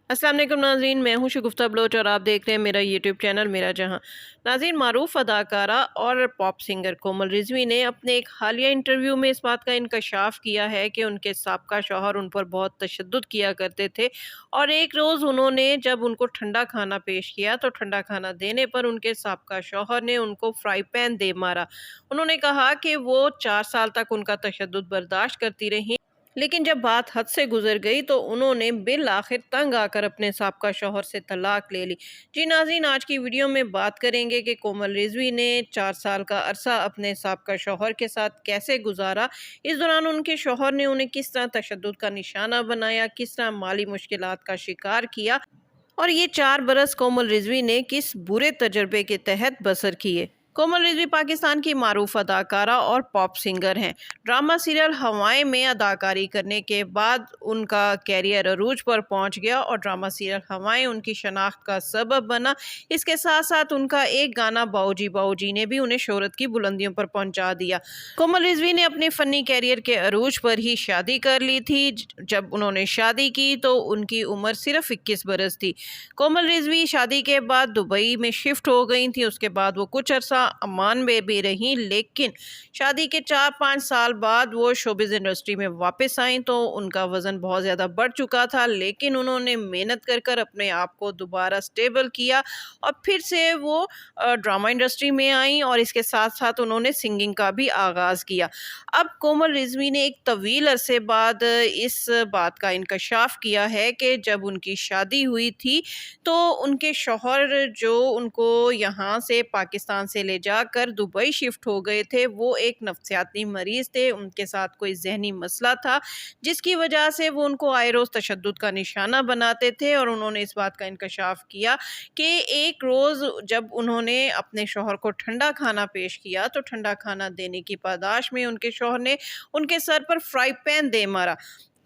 अस्सलाम वालेकुम नाज़रीन, मैं हूं शगुफ्ता बलोच और आप देख रहे हैं मेरा यूट्यूब चैनल मेरा जहां। नाज़रीन, मारूफ अदाकारा और पॉप सिंगर कोमल रिजवी ने अपने एक हालिया इंटरव्यू में इस बात का इंकशाफ किया है कि उनके साबका शौहर उन पर बहुत तशद्दुद किया करते थे और एक रोज़ उन्होंने जब उनको ठंडा खाना पेश किया तो ठंडा खाना देने पर उनके साबका शौहर ने उनको फ्राई पैन दे मारा। उन्होंने कहा कि वो 4 साल तक उनका तशद्दुद बर्दाश्त करती रहीं, लेकिन जब बात हद से गुजर गई तो उन्होंने बिल आखिर तंग आकर अपने साबका शौहर से तलाक ले ली। जी नाज़रीन, आज की वीडियो में बात करेंगे कि कोमल रिजवी ने 4 साल का अरसा अपने साबका शौहर के साथ कैसे गुजारा। इस दौरान उनके शौहर ने उन्हें किस तरह तशद्दुद का निशाना बनाया, किस तरह माली मुश्किलात का शिकार किया और ये 4 बरस कोमल रिजवी ने किस बुरे तजर्बे के तहत बसर किए। कोमल रिजवी पाकिस्तान की मारूफ अदाकारा और पॉप सिंगर हैं। ड्रामा सीरियल हवाएं में अदाकारी करने के बाद उनका कैरियर अरूज पर पहुंच गया और ड्रामा सीरियल हवाएं उनकी शनाख्त का सबब बना। इसके साथ साथ उनका एक गाना बाऊजी बाऊजी ने भी उन्हें शोहरत की बुलंदियों पर पहुंचा दिया। कोमल रिजवी ने अपने फ़नी कैरियर के अरूज पर ही शादी कर ली थी। जब उन्होंने शादी की तो उनकी उम्र सिर्फ 21 बरस थी। कोमल रिजवी शादी के बाद दुबई में शिफ्ट हो गई थी। उसके बाद वो कुछ अरसा अम्मान में भी रहीं, लेकिन शादी के 4-5 साल बाद वो शोबिज़ इंडस्ट्री में वापस आईं तो उनका वज़न बहुत ज़्यादा बढ़ चुका था, लेकिन उन्होंने मेहनत कर कर अपने आप को दोबारा स्टेबल किया और फिर से वो ड्रामा इंडस्ट्री में आईं और इसके साथ साथ उन्होंने सिंगिंग का भी आगाज़ किया। अब कोमल रिजवी ने एक तवील अरसे बाद इस बात का इंकशाफ किया है कि जब उनकी शादी हुई थी तो उनके शौहर जो उनको यहाँ से पाकिस्तान से ले जाकर दुबई शिफ्ट हो गए थे, वो एक नफ्सियाती मरीज़ थे। उनके साथ कोई ज़हनी मसला था जिसकी वजह से वो उनको आए रोज़ तशद्दुद का निशाना बनाते थे और उन्होंने इस बात का इंकशाफ किया कि एक रोज़ जब उन्होंने अपने शौहर को ठंडा खाना पेश किया तो ठंडा खाना देने की पादाश में उनके शौहर ने उनके सर पर फ्राई पैन दे मारा।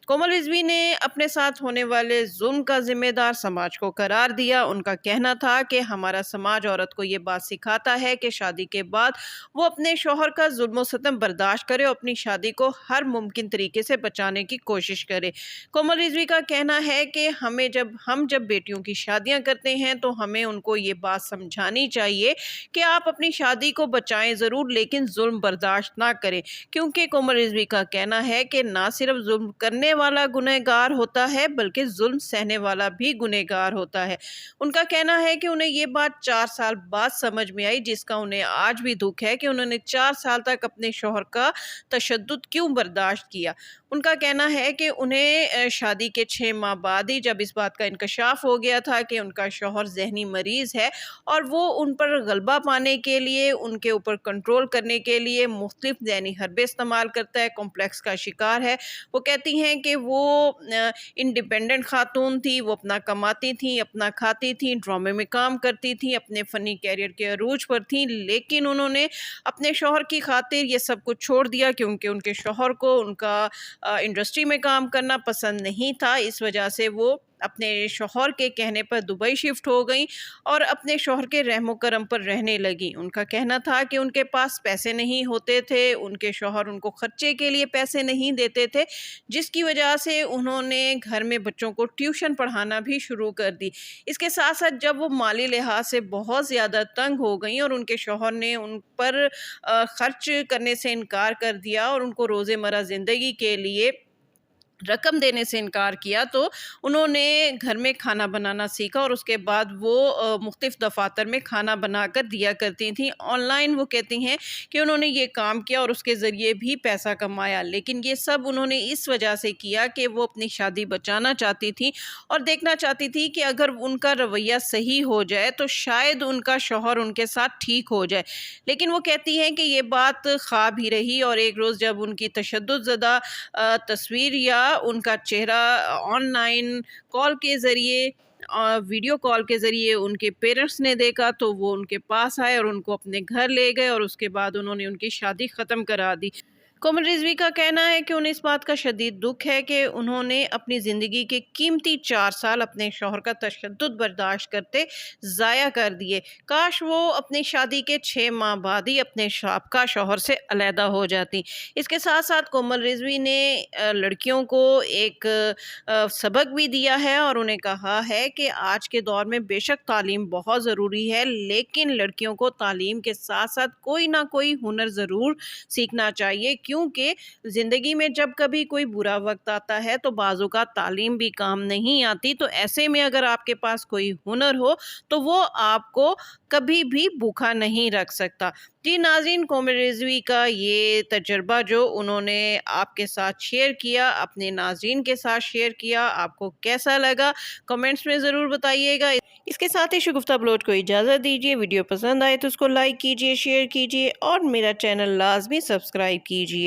कोमल रिजवी ने अपने साथ होने वाले जुल्म का जिम्मेदार समाज को करार दिया। उनका कहना था कि हमारा समाज औरत को ये बात सिखाता है कि शादी के बाद वो अपने शौहर का जुल्म सितम बर्दाश्त करे और अपनी शादी को हर मुमकिन तरीके से बचाने की कोशिश करे। कोमल रिजवी का कहना है कि जब बेटियों की शादियां करते हैं तो हमें उनको ये बात समझानी चाहिए कि आप अपनी शादी को बचाएं ज़रूर, लेकिन जुल्म बर्दाश्त ना करें, क्योंकि कोमल रिजवी का कहना है कि ना सिर्फ जुल्म करने वाला गुनहगार होता है बल्कि जुल्म सहने वाला भी गुनहगार होता है। उनका कहना है कि उन्हें ये बात 4 साल बाद समझ में आई, जिसका उन्हें आज भी दुख है कि उन्होंने 4 साल तक अपने शौहर का तशद्दुद क्यों बर्दाश्त किया। उनका कहना है कि उन्हें शादी के 6 माह बाद ही जब इस बात का इंकशाफ हो गया था कि उनका शौहर ज़हनी मरीज़ है और वो उन पर गलबा पाने के लिए, उनके ऊपर कंट्रोल करने के लिए मुख्तलिफ ज़हनी हरबे इस्तेमाल करता है, कॉम्प्लेक्स का शिकार है। वो कहती हैं कि वो इंडिपेंडेंट खातून थी, वो अपना कमाती थी, अपना खाती थी, ड्रामे में काम करती थी, अपने फ़नी कैरियर के अरूज पर थी, लेकिन उन्होंने अपने शौहर की खातिर ये सब कुछ छोड़ दिया क्योंकि उनके शौहर को उनका इंडस्ट्री में काम करना पसंद नहीं था। इस वजह से वो अपने शौहर के कहने पर दुबई शिफ्ट हो गई और अपने शौहर के रहमो करम पर रहने लगी। उनका कहना था कि उनके पास पैसे नहीं होते थे, उनके शौहर उनको खर्चे के लिए पैसे नहीं देते थे, जिसकी वजह से उन्होंने घर में बच्चों को ट्यूशन पढ़ाना भी शुरू कर दी। इसके साथ साथ जब वो माली लिहाज से बहुत ज़्यादा तंग हो गई और उनके शौहर ने उन पर खर्च करने से इनकार कर दिया और उनको रोज़मर्रा ज़िंदगी के लिए रकम देने से इनकार किया, तो उन्होंने घर में खाना बनाना सीखा और उसके बाद वो मुख्तलिफ दफातर में खाना बनाकर दिया करती थीं। ऑनलाइन वो कहती हैं कि उन्होंने ये काम किया और उसके ज़रिए भी पैसा कमाया, लेकिन ये सब उन्होंने इस वजह से किया कि वो अपनी शादी बचाना चाहती थी और देखना चाहती थी कि अगर उनका रवैया सही हो जाए तो शायद उनका शौहर उनके साथ ठीक हो जाए। लेकिन वो कहती हैं कि ये बात ख्वाब ही रही और एक रोज़ जब उनकी तशद्दुद ज़दा तस्वीर या उनका चेहरा ऑनलाइन कॉल के ज़रिए वीडियो कॉल के ज़रिए उनके पेरेंट्स ने देखा तो वो उनके पास आए और उनको अपने घर ले गए और उसके बाद उन्होंने उनकी शादी ख़त्म करा दी। कोमल रिजवी का कहना है कि उन्हें इस बात का शदीद दुख है कि उन्होंने अपनी ज़िंदगी के कीमती 4 साल अपने शौहर का तशद्दुद बर्दाश्त करते ज़ाया कर दिए। काश वो अपनी शादी के 6 माह बाद ही अपने साबका शौहर से अलहदा हो जाती। इसके साथ-साथ कोमल रिजवी ने लड़कियों को एक सबक भी दिया है और उन्हें कहा है कि आज के दौर में बेशक तालीम बहुत ज़रूरी है, लेकिन लड़कियों को तालीम के साथ-साथ कोई ना कोई हुनर ज़रूर सीखना चाहिए, क्योंकि ज़िंदगी में जब कभी कोई बुरा वक्त आता है तो बाज़ औक़ात तालीम भी काम नहीं आती। तो ऐसे में अगर आपके पास कोई हुनर हो तो वो आपको कभी भी भूखा नहीं रख सकता। जी नाज़रीन, कोमल रिज़वी का ये तजुर्बा जो उन्होंने आपके साथ शेयर किया, अपने नाज़रीन के साथ शेयर किया, आपको कैसा लगा कमेंट्स में ज़रूर बताइएगा। इसके साथ ही शगुफ्ता बलोच को इजाज़त दीजिए। वीडियो पसंद आए तो उसको लाइक कीजिए, शेयर कीजिए और मेरा चैनल लाज़मी सब्सक्राइब कीजिए।